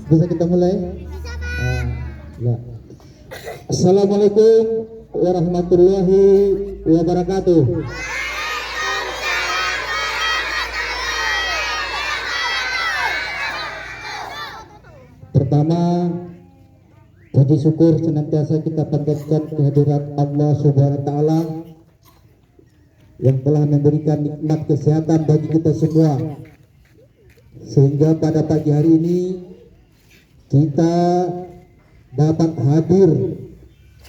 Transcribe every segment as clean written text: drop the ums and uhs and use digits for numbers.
Bisa kita mulai? Ya. Assalamualaikum warahmatullahi wabarakatuh. Pertama, puji syukur senantiasa kita panjatkan kehadirat Allah Subhanahu wa taala yang telah memberikan nikmat kesehatan bagi kita semua, sehingga pada pagi hari ini kita dapat hadir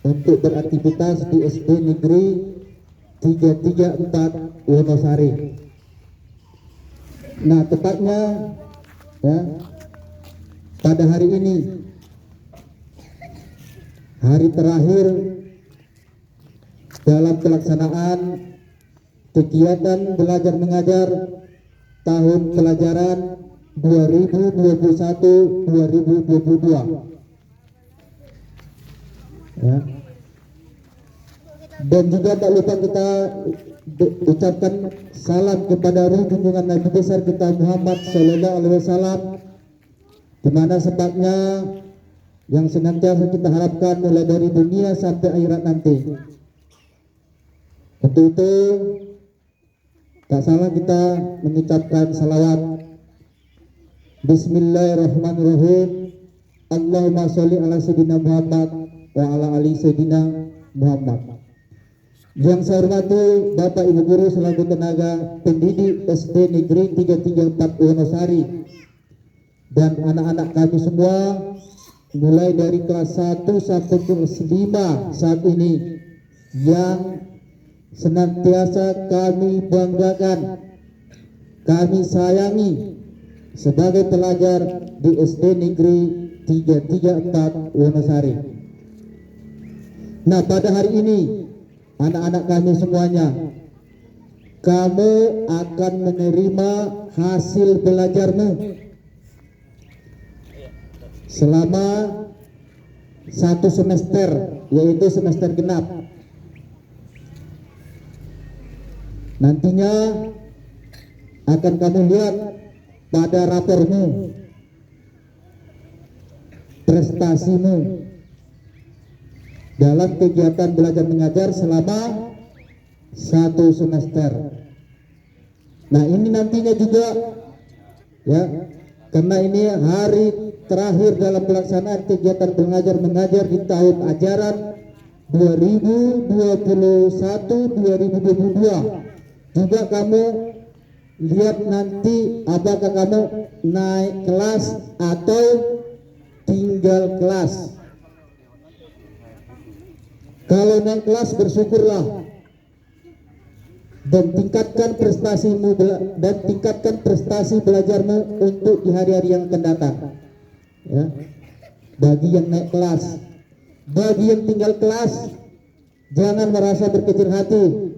untuk beraktivitas di SD Negeri 334 Wonosari. Nah, tepatnya ya, pada hari ini, hari terakhir dalam pelaksanaan kegiatan belajar mengajar tahun pelajaran 2021-2022 ya. Dan juga tak lupa kita ucapkan salam kepada ruh junjungan Nabi besar kita Muhammad Sallallahu Alaihi Wasallam, di mana sebabnya yang senantiasa kita harapkan mulai dari dunia sampai akhirat nanti. Untuk itu tak salah kita mengucapkan salawat. Bismillahirrahmanirrahim. Allahumma sholli ala sayyidina Muhammad wa ala ali sayyidina Muhammad. Yang saya hormati Bapak Ibu Guru selaku tenaga pendidik SD Negeri 334 Wonosari dan anak-anak kami semua mulai dari kelas 1 sampai kelas 5 saat ini yang senantiasa kami banggakan, kami sayangi sebagai pelajar di SD Negeri 334 Wonosari. Nah, pada hari ini anak-anak kami semuanya, kamu akan menerima hasil belajarmu selama 1 semester, yaitu semester genap. Nantinya akan kamu lihat pada rapormu prestasimu dalam kegiatan belajar mengajar selama 1 semester. Nah, ini nantinya juga ya, karena ini hari terakhir dalam pelaksanaan kegiatan belajar mengajar di tahun ajaran 2021-2022. Juga kamu lihat nanti apakah kamu naik kelas atau tinggal kelas. Kalau naik kelas bersyukurlah dan tingkatkan prestasimu dan tingkatkan prestasi belajarmu untuk di hari-hari yang akan datang. Ya. Bagi yang naik kelas, bagi yang tinggal kelas, jangan merasa berkecil hati.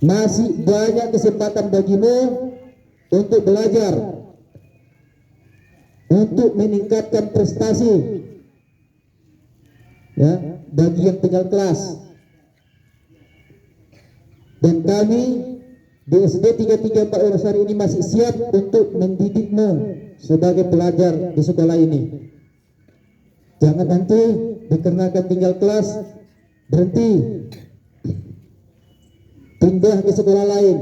Masih banyak kesempatan bagimu untuk belajar, untuk meningkatkan prestasi. Ya, bagi yang tinggal kelas. Dan kami di SD 334 Wonosari ini masih siap untuk mendidikmu sebagai pelajar di sekolah ini. Jangan nanti dikarenakan tinggal kelas berhenti, pindah ke sekolah lain.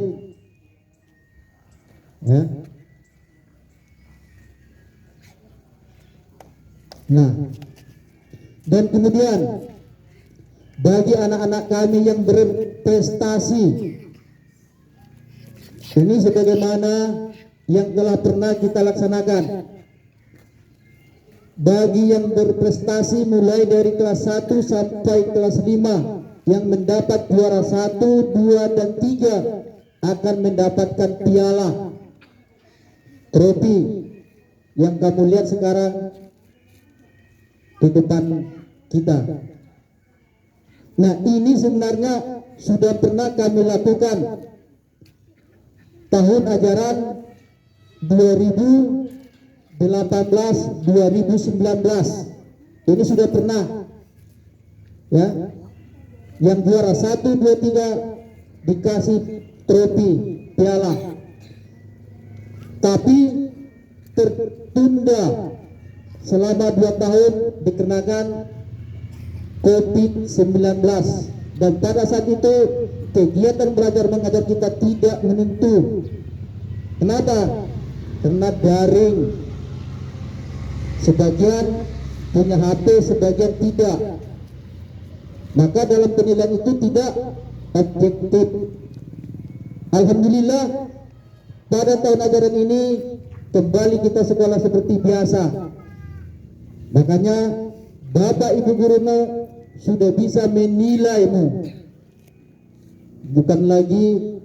Ya. Nah, dan kemudian bagi anak-anak kami yang berprestasi, ini sebagaimana yang telah pernah kita laksanakan. Bagi yang berprestasi mulai dari kelas 1 sampai kelas 5 yang mendapat juara 1, 2, dan 3 akan mendapatkan piala, trofi yang kamu lihat sekarang di depan kita. Nah, ini sebenarnya sudah pernah kami lakukan tahun ajaran 2018-2019. Ini sudah pernah ya, yang juara 1, 2, 3 dikasih trofi piala, tapi tertunda ditunda selama 2 tahun dikarenakan COVID-19, dan pada saat itu kegiatan belajar mengajar kita tidak menentu. Kenapa? Karena daring. Sebagian punya HP, sebagian tidak. Maka dalam penilaian itu tidak objektif. Alhamdulillah pada tahun ajaran ini kembali kita sekolah seperti biasa. Makanya Bapak Ibu gurumu sudah bisa menilaimu, bukan lagi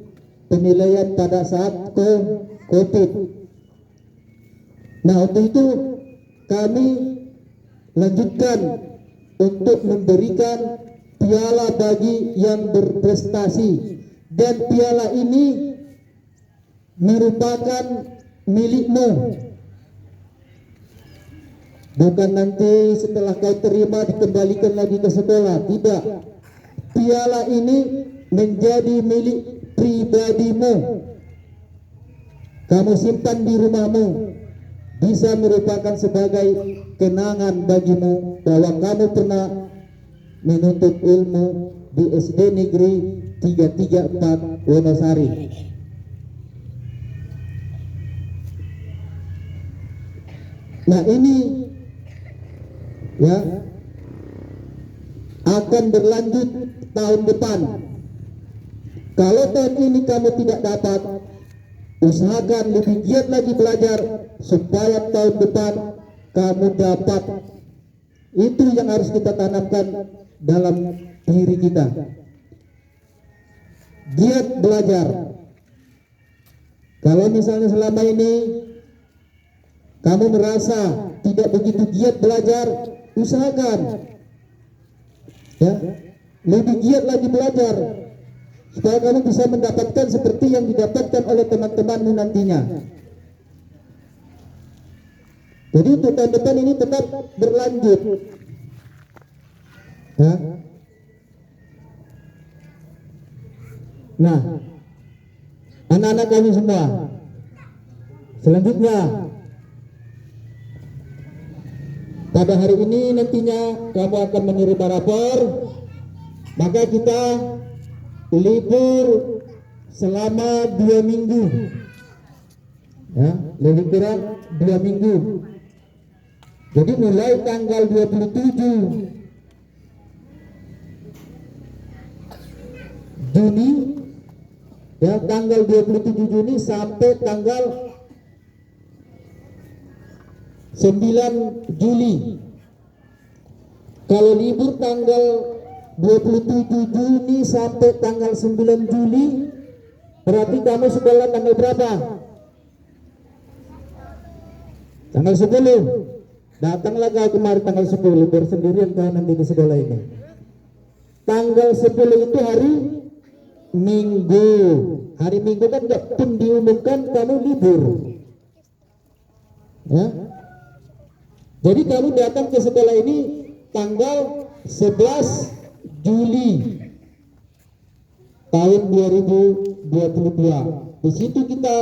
penilaian pada saat COVID. Nah, untuk itu kami lanjutkan untuk memberikan piala bagi yang berprestasi, dan piala ini merupakan milikmu. Bukan nanti setelah kau terima dikembalikan lagi ke sekolah, tidak. Piala ini menjadi milik pribadimu. Kamu simpan di rumahmu, bisa merupakan sebagai kenangan bagimu bahwa kamu pernah menuntut ilmu di SD Negeri 334 Wonosari. Nah, ini ya akan berlanjut tahun depan. Kalau tahun ini kamu tidak dapat, usahakan lebih giat lagi belajar supaya tahun depan kamu dapat. Itu yang harus kita tanamkan dalam diri kita. Giat belajar. Kalau misalnya selama ini kamu merasa tidak begitu giat belajar, usahakan ya lebih giat lagi belajar supaya kamu bisa mendapatkan seperti yang didapatkan oleh teman-temanmu nantinya. Jadi untuk tahun depan ini tetap berlanjut ya. Nah, anak-anak kami semua, selanjutnya pada hari ini nantinya kamu akan menerima rapor, maka kita libur selama 2 minggu ya, lebih kurang 2 minggu. Jadi mulai tanggal 27 Juni ya, tanggal 27 Juni sampai tanggal 9 Juli. Kalau libur tanggal 27 Juni sampai tanggal 9 Juli, berarti kamu sekolah tanggal berapa? Tanggal 10. Datanglah kau kemarin tanggal 10, bersendirian kau nanti di sekolah ini. Tanggal 10 itu hari Minggu. Hari Minggu kan nggak pun diumumkan kamu libur ya. Jadi kamu datang ke sekolah ini tanggal 11 Juli tahun 2022. Di situ kita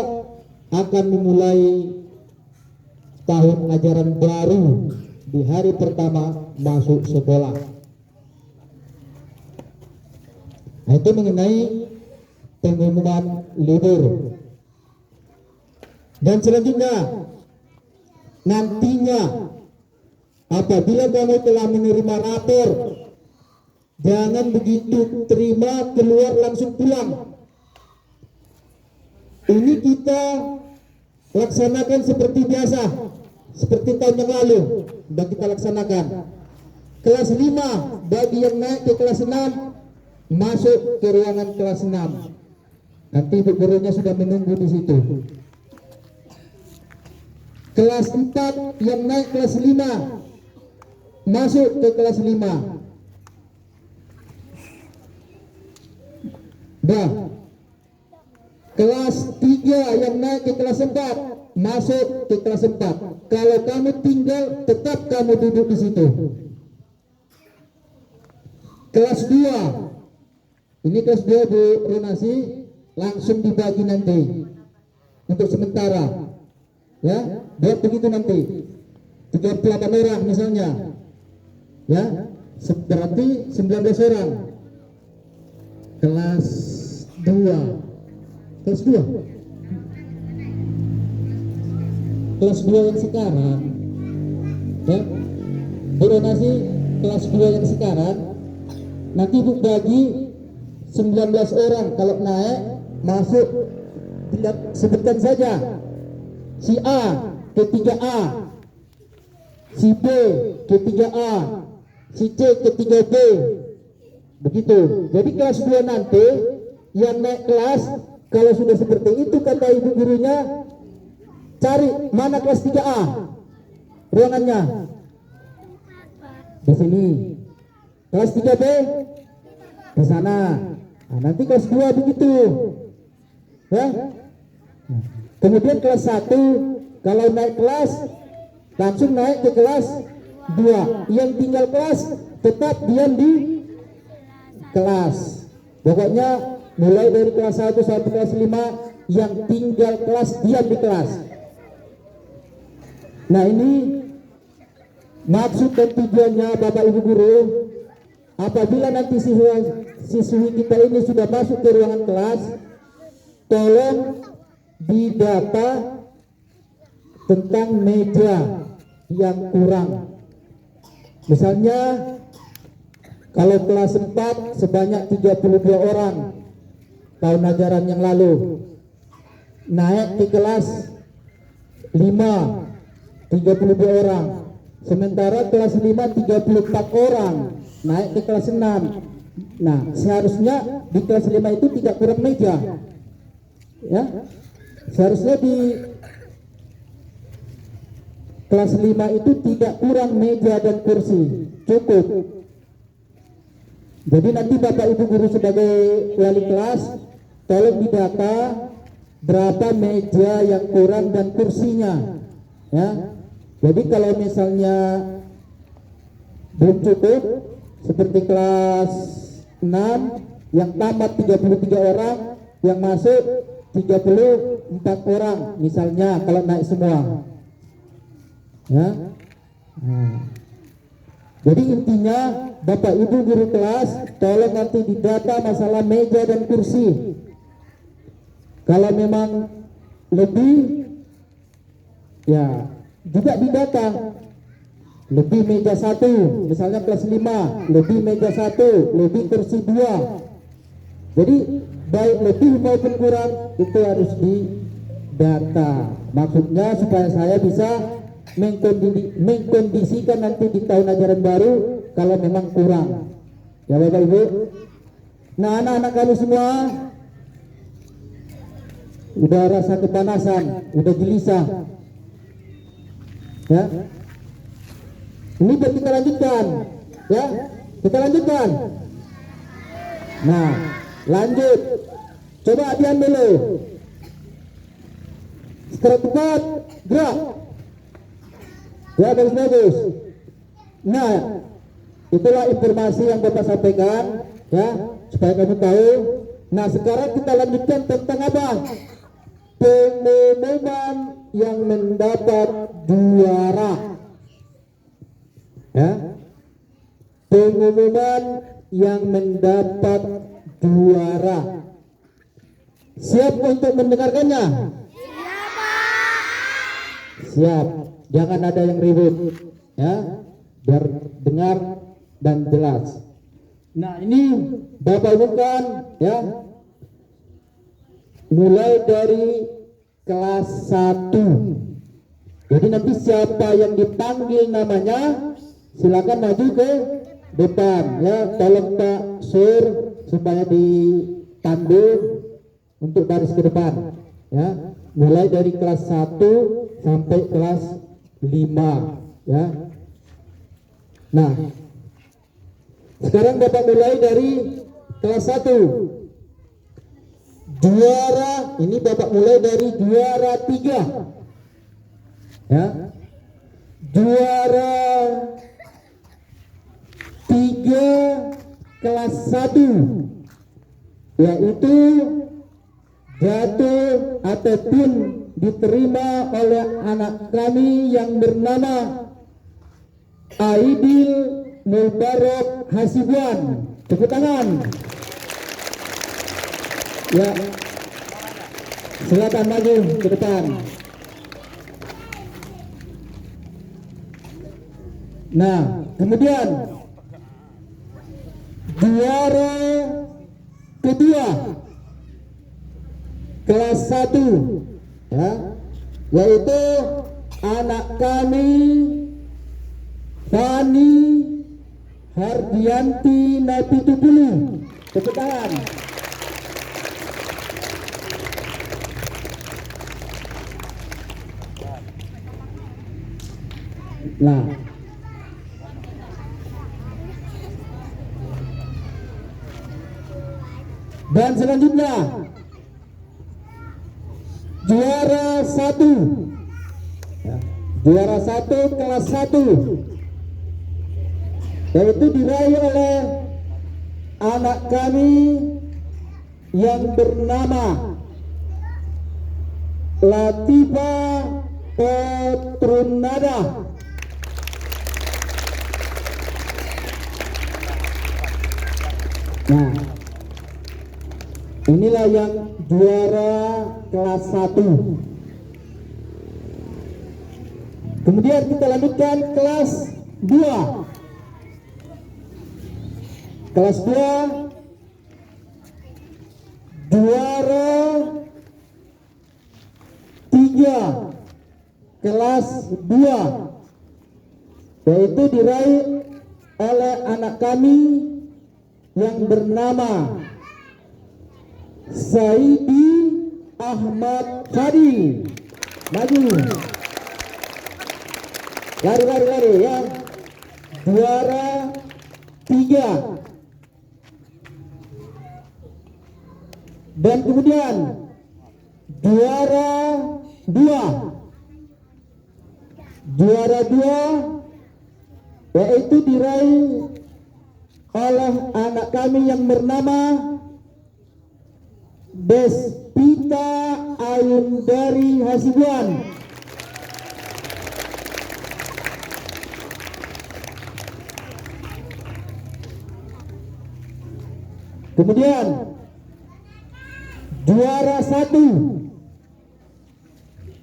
akan memulai tahun ajaran baru di hari pertama masuk sekolah. Nah, itu mengenai pengumuman libur. Dan selanjutnya, nantinya apabila kamu telah menerima rapor, jangan begitu terima keluar langsung pulang. Ini kita laksanakan seperti biasa, seperti tahun yang lalu sudah kita laksanakan. Kelas 5 bagi yang naik ke kelas 6 masuk ke ruangan kelas 6. Nanti ibu gurunya sudah menunggu di situ. Kelas 4 yang naik kelas 5 masuk ke kelas 5. Kelas 3 yang naik ke kelas 4 masuk ke kelas 4. Kalau kamu tinggal, tetap kamu duduk di situ. Kelas 2, ini kelas 2 Bu Runasi langsung dibagi nanti untuk sementara ya. buat begitu nanti 38 orang misalnya, ya, berarti 19 orang. Kelas 2 kelas 2 kelas 2 yang sekarang, ya, donasi kelas 2 yang sekarang nanti ibu bagi 19 orang. Kalau naik masuk, sebutkan saja si A ke 3A, si B ke 3A, si C ke 3B, begitu. Jadi kelas 2 nanti yang naik kelas, kalau sudah seperti itu kata ibu gurunya, cari mana kelas 3A ruangannya, di sini. Kelas 3B ke sana. Nah, nanti kelas 2 begitu, ya. Kemudian kelas 1 kalau naik kelas langsung naik ke kelas 2. Yang tinggal kelas tetap diam di kelas. Pokoknya mulai dari kelas 1 sampai kelas 5 yang tinggal kelas diam di kelas. Nah, ini maksud dan tujuannya Bapak Ibu guru, apabila nanti siswi kita ini sudah masuk ke ruangan kelas, tolong didata tentang meja yang kurang. Misalnya kalau kelas 4 sebanyak 32 orang tahun ajaran yang lalu, naik ke kelas 5 32 orang, sementara kelas 5 34 orang, naik ke kelas 6. Nah, seharusnya di kelas 5 itu tidak kurang meja, ya. Seharusnya di kelas 5 itu tidak kurang meja dan kursi, cukup. Jadi nanti Bapak Ibu guru sebagai wali kelas tolong didata berapa meja yang kurang dan kursinya, ya. Jadi kalau misalnya belum cukup, seperti kelas 6 yang tamat 33 orang, yang masuk 34 orang misalnya kalau naik semua, ya. Nah, jadi intinya Bapak Ibu guru kelas tolong nanti didata masalah meja dan kursi. Kalau memang lebih, ya juga didata lebih meja 1, misalnya kelas 5 lebih meja 1, lebih kursi 2. Jadi baik lebih maupun kurang itu harus didata. Maksudnya supaya saya bisa mengkondisikan nanti di tahun ajaran baru kalau memang kurang, ya Bapak Ibu. Nah, anak-anak kami semua udah rasa kepanasan, udah gelisah, ya. Ini kita lanjutkan, ya. Kita lanjutkan. Nah, lanjut. Coba diam dulu. Secara tepat, gerak. Ya, bagus. Nah, itulah informasi yang Bapak sampaikan, ya, supaya kamu tahu. Nah, sekarang kita lanjutkan tentang apa? Pengumuman yang mendapat juara, ya. Pengumuman yang mendapat juara. Siap untuk mendengarkannya? Siap. Jangan ada yang ribut, ya, biar dengar dan jelas. Nah, ini Bapak bukan, ya, mulai dari kelas 1. Jadi nanti siapa yang dipanggil namanya silakan maju ke depan, ya. Tolong Pak Sur supaya dipandu untuk baris ke depan, ya. Mulai dari kelas 1 sampai kelas 5, ya. Nah, sekarang Bapak mulai dari kelas 1. Juara, ini Bapak mulai dari juara 3, ya. Juara 3 kelas 1 yaitu jatuh ataupun diterima oleh anak kami yang bernama Aidil Mubarak Hasibuan. Tepuk tangan. Ya, silakan maju ke depan. Nah, kemudian juara kedua kelas 1 ya, yaitu anak kami Fani Hardianti Napitupulu. Tepuk tangan. Nah, dan selanjutnya juara 1 ya, juara 1 kelas 1 yaitu diraih oleh anak kami yang bernama Latifa Petrunada. Nah, inilah yang juara kelas 1. Kemudian kita lanjutkan kelas 2. Kelas 2 juara 3 kelas 2 yaitu diraih oleh anak kami yang bernama Saidi Ahmad Fadil. Maju. Lari ya. Juara 3. Dan kemudian juara 2 yaitu diraih oleh anak kami yang bernama Despita Ayundari Hasibuan. Kemudian juara 1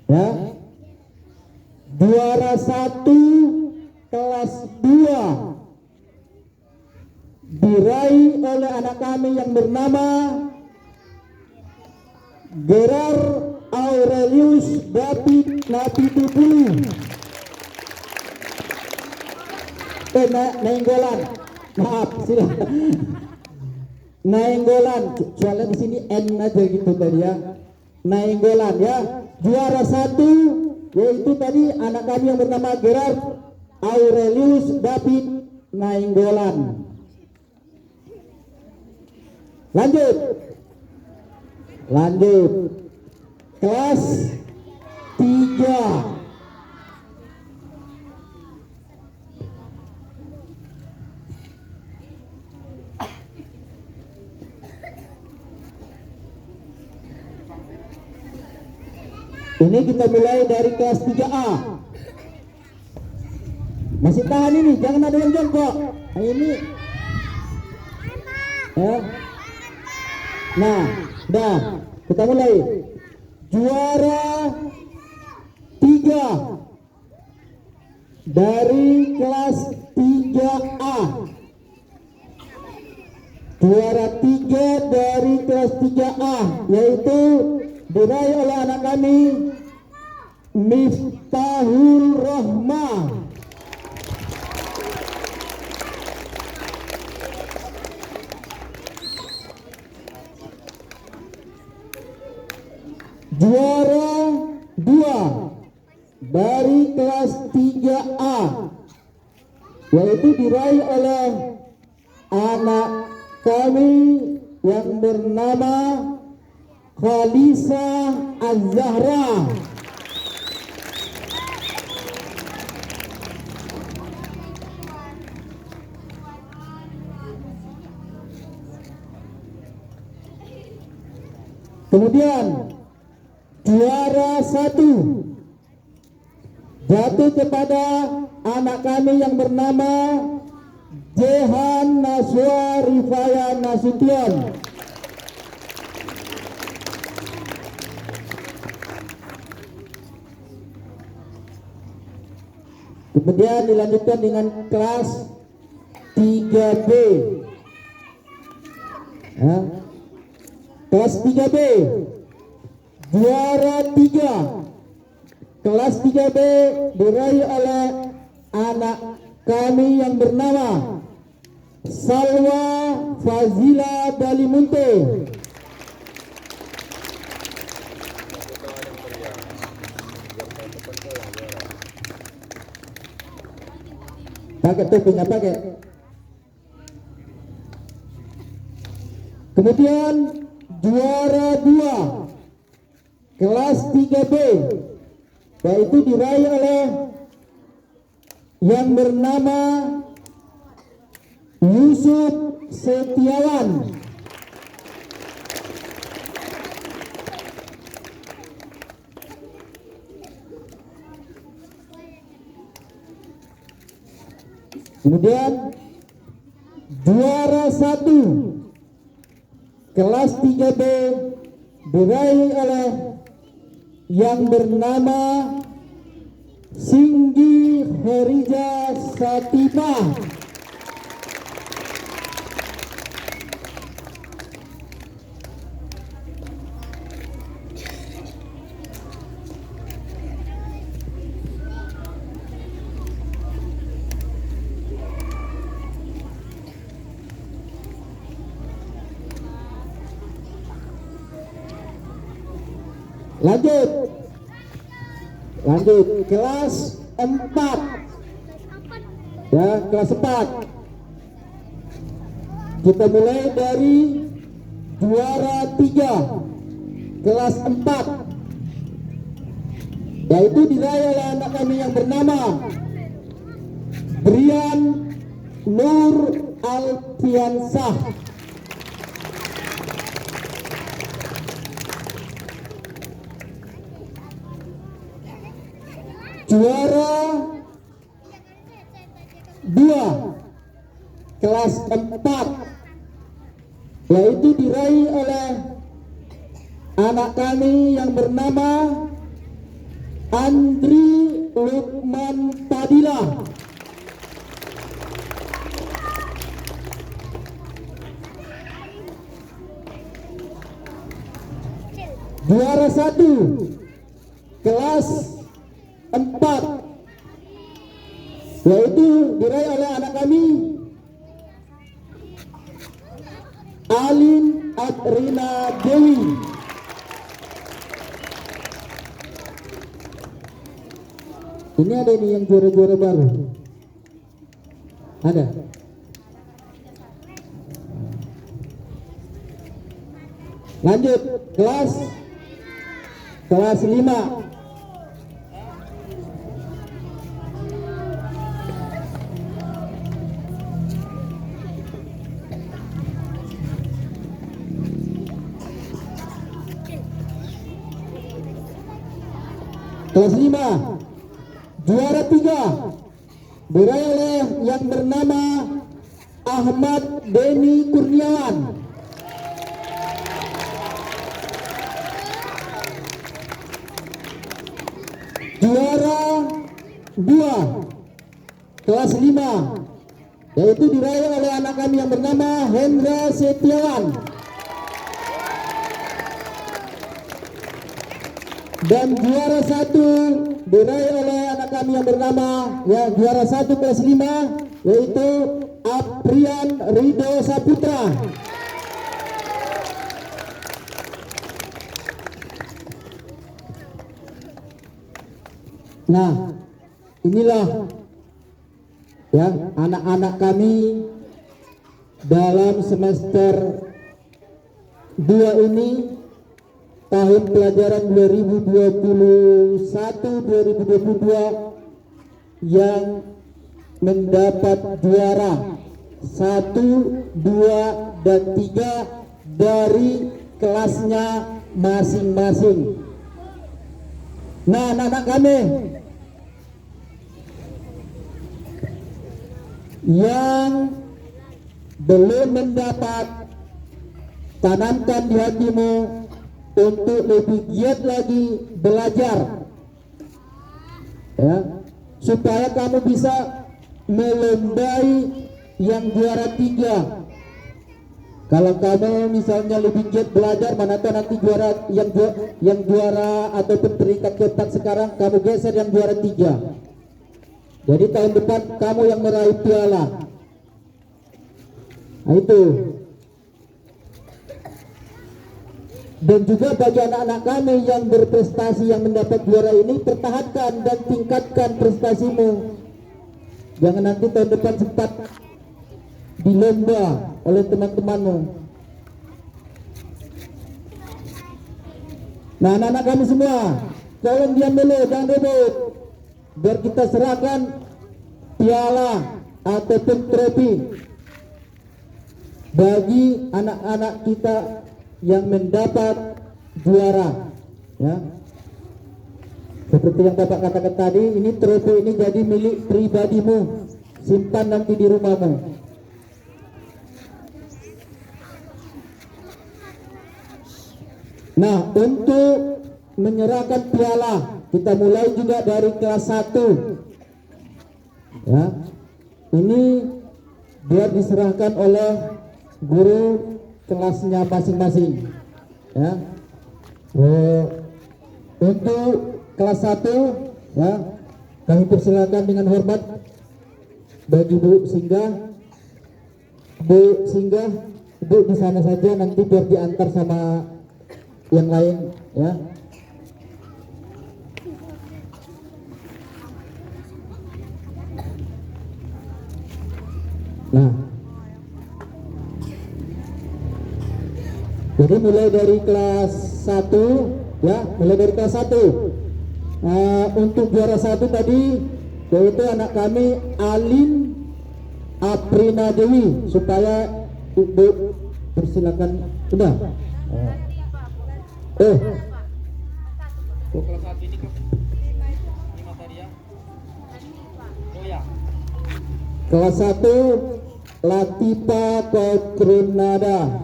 ya, juara 1 kelas 2 diraih oleh anak kami yang bernama Gerard Aurelius David Napitupulu. Nainggolan, maaf, silakan. Nainggolan, soalnya di sini N aja gitu tadi ya. Nainggolan ya. Juara 1 yaitu tadi anak kami yang bernama Gerard Aurelius David Nainggolan. Lanjut kelas 3. Ini kita mulai dari kelas 3A. Masih tahan ini, jangan ada yang jongkok. Nah, ini ya. Nah, dah kita mulai. Juara 3 dari kelas 3A. Juara 3 dari kelas 3A yaitu diraih oleh anak kami Miftahul Rahma. Juara 2 dari kelas 3A yaitu diraih oleh anak kami yang bernama Khalisa Az-Zahra. Kemudian juara 1 jatuh kepada anak kami yang bernama Jehan Naswa Rifaya Nasution. Kemudian dilanjutkan dengan kelas 3B. Ya. Kelas 3B juara 3 kelas 3B diraih oleh anak kami yang bernama Salwa Fazila Dalimunte. Pakai topi nggak pakai. Kemudian juara 2 kelas 3B yaitu diraih oleh yang bernama Yusuf Setiawan. Kemudian juara 1 kelas 3B diraih oleh yang bernama Singgi Herija Satifah. Lanjut kelas 4 ya, kelas 4 kita mulai dari juara 3 kelas 4 yaitu diraih oleh anak kami yang bernama Brian Nur Alfiansah. Juara 2 kelas 4 yaitu diraih oleh anak kami yang bernama Andri Lukman Padilla. Juara 1 kelas 4 yaitu diraih oleh anak kami Alin Adrina Dewi. Ini ada nih yang juara-juara baru. Ada. Lanjut kelas 5. Kelas 5 juara 3 diraih oleh yang bernama Ahmad Deni Kurniawan. Juara 2 kelas 5 yaitu diraih oleh anak kami yang bernama Hendra Setiawan. Dan juara 1 diraih oleh anak kami yang bernama juara 1 kelas 5 yaitu Aprian Rido Saputra. Nah, inilah ya anak-anak kami dalam semester 2 ini tahun pelajaran 2021-2022 yang mendapat juara 1, 2, dan 3 dari kelasnya masing-masing. Nah, anak-anak kami yang belum mendapat, tanamkan di hatimu untuk lebih giat lagi belajar, ya, supaya kamu bisa melombai yang juara 3. Kalau kamu misalnya lebih giat belajar, mana tahu nanti juara yang juara ataupun peringkat keempat sekarang kamu geser yang juara 3. Jadi tahun depan kamu yang meraih piala. Nah, itu. Dan juga bagi anak-anak kami yang berprestasi yang mendapat juara ini, pertahankan dan tingkatkan prestasimu. Jangan nanti tahun depan sempat dilomba oleh teman-temanmu. Nah, anak-anak kami semua, tolong diam dulu, jangan ribut, biar kita serahkan piala ataupun trofi bagi anak-anak kita yang mendapat juara, ya. Seperti yang Bapak katakan tadi, ini trofi ini jadi milik pribadimu, simpan nanti di rumahmu. Nah, untuk menyerahkan piala, kita mulai juga dari kelas 1. Ya. Ini biar diserahkan oleh guru kelasnya masing-masing. Ya. Untuk kelas 1, ya, kami persilakan dengan hormat bagi Bu Singgah. Bu Singgah, Bu di sana saja, nanti biar diantar sama yang lain, ya. Nah, jadi mulai dari kelas 1, ya, mulai dari kelas 1. Untuk juara 1 tadi yaitu anak kami Alin Aprina Dewi, supaya Ibu persilakan. Sudah. Kelas 1 ini ke 5 tadi ya. Oh ya. Kelas 1 Latifa Kokrunada.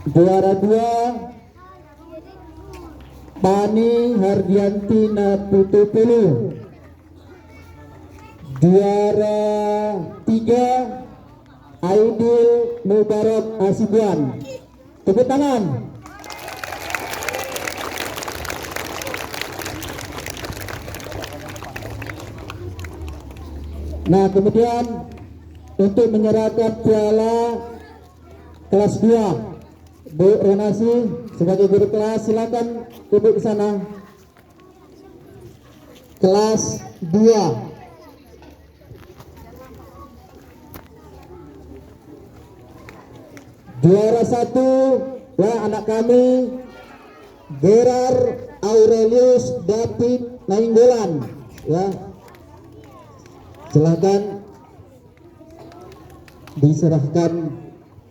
Juara 2 Pani Hardianti Naputupulu. Juara 3 Aidil Mubarak Asibuan. Tepuk tangan. Nah, kemudian untuk menyerahkan piala kelas 2, Bu Renasi sebagai guru kelas, silakan duduk di sana. Kelas 2. Juara 1, ya, anak kami Gerar Aurelius David Nainggolan, ya. Silakan diserahkan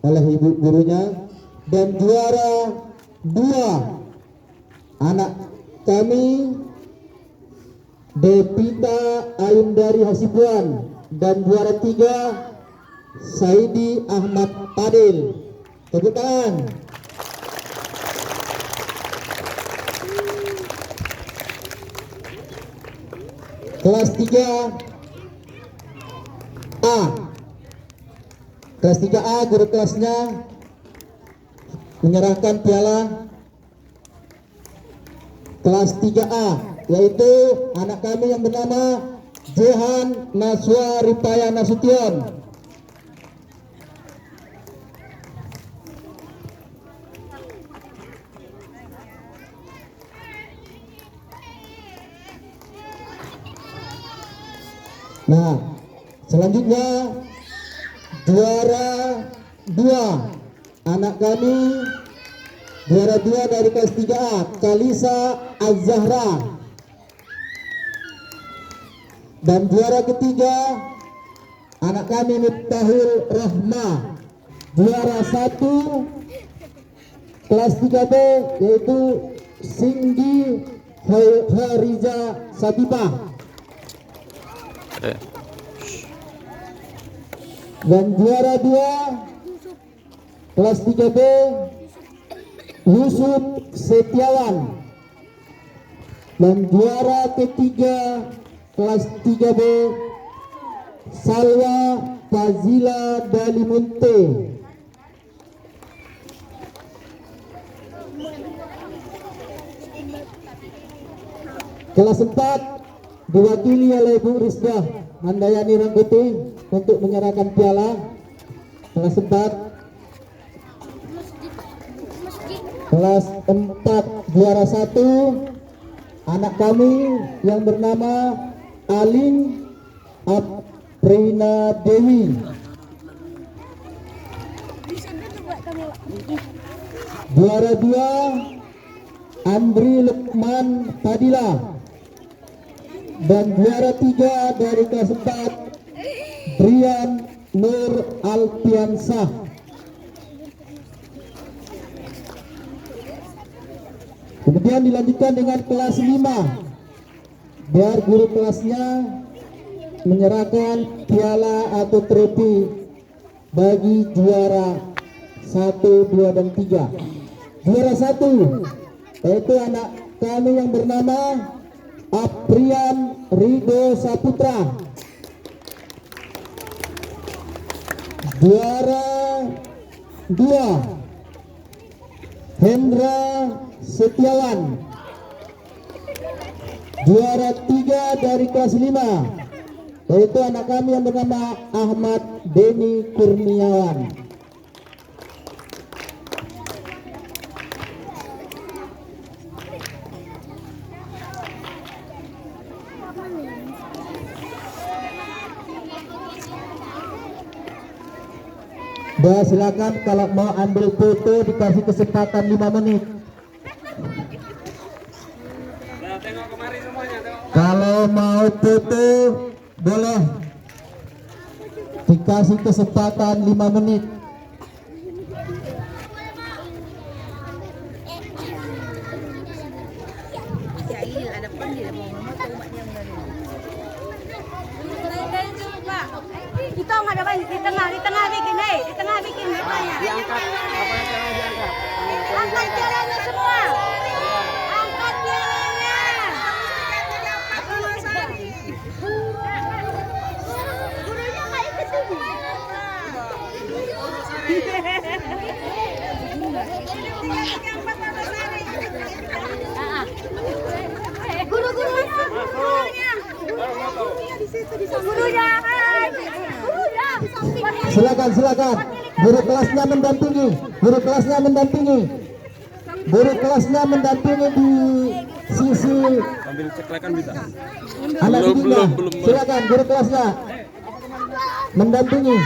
oleh ibu gurunya. Dan juara 2 anak kami Devita Ayundari Hasibuan, dan juara 3 Saidi Ahmad Padil. Tepuk tangan. Kelas 3A. Kelas 3A, guru kelasnya menyerahkan piala kelas 3A, yaitu anak kami yang bernama Johan Naswa Ripaya Nasution. Nah, selanjutnya juara 2 anak kami, juara 2 dari kelas 3A Kalisa Az-Zahra. Dan juara ketiga anak kami Miftahul Rahma. Juara 1 kelas 3B yaitu Singgi Hariza Sabibah. Dan juara 2 kelas 3B Yusuf Setiawan. Dan juara ketiga kelas 3B Salwa Fazila Dalimunte. Kelas 4 diwakili oleh Bu Rizdah Handayani Rangkuti untuk menyerahkan piala. Kelas 4. Kelas 4 juara 1 anak kami yang bernama Alin Aprina Dewi. Juara 2 Andri Lukman Fadila. Dan juara 3 dari kelas 4 Brian Nur Alfiansah. Kemudian dilanjutkan dengan kelas 5. Biar guru kelasnya menyerahkan piala atau trofi bagi juara 1, 2, dan 3. Juara 1 yaitu anak kami yang bernama Aprian Rido Saputra. Juara 2 Hendra Setiawan. Juara 3 dari kelas 5 yaitu anak kami yang bernama Ahmad Deni Kurniawan. Dan silakan kalau mau ambil foto dikasih kesempatan 5 menit. Nah, tengok kemari semuanya, tengok. Kalau mau foto boleh dikasih kesempatan 5 menit. Kita nggak ada banyak di tengah bikin di tengah bikin banyak. Diangkat, apa yang tengah diangkat? Angkat pialanya semua. Angkat pialanya. Gurunya nggak ikut tuh. Guru-guru gurunya. Gurunya. Silakan guru kelasnya mendampingi. Guru kelasnya di sisi Ambil ceklekan bisa. anak didiknya. Silakan guru kelasnya mendampingi.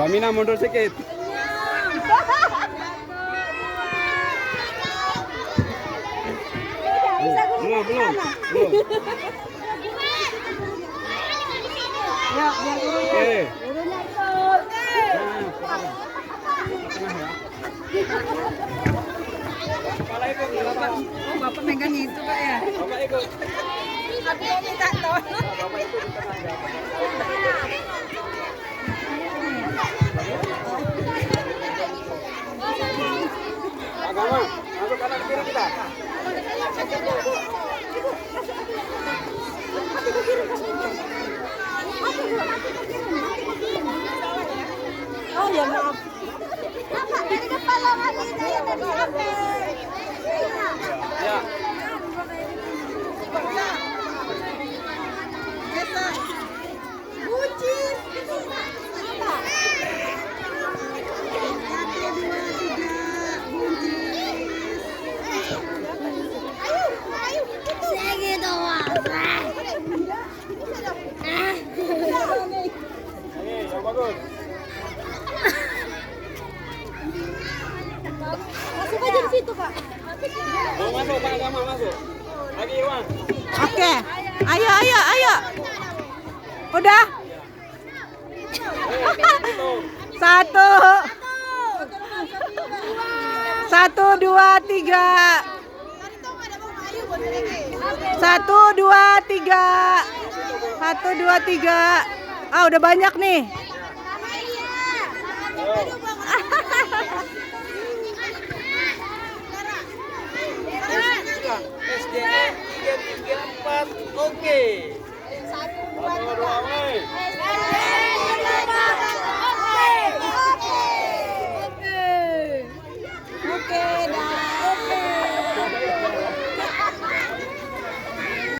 Pamina mundur sedikit. Belum. Ya, biar gurunya. Oke. Gurunya ikut. Kepala ikut, Bapak. Bapak megang itu Pak ya. Bapak ikut. Tapi yang minta tolong. Bapak ikut di tengah aja. Agama, masuk kanan kiri kita. Oh ya maaf. Bapak dari kepala kami itu yang tadi ambil. Ya. Bucis. Lagi doang. Ini yang bagus. Masuk Pak Gamal masuk. Lagi Iwan. Oke. Ayo. Udah? Satu. 1, 2, 3. 1, 2, 3. 1, 2, 3. Ah, udah banyak nih. SDE 334. Oke. 1, 2, 3.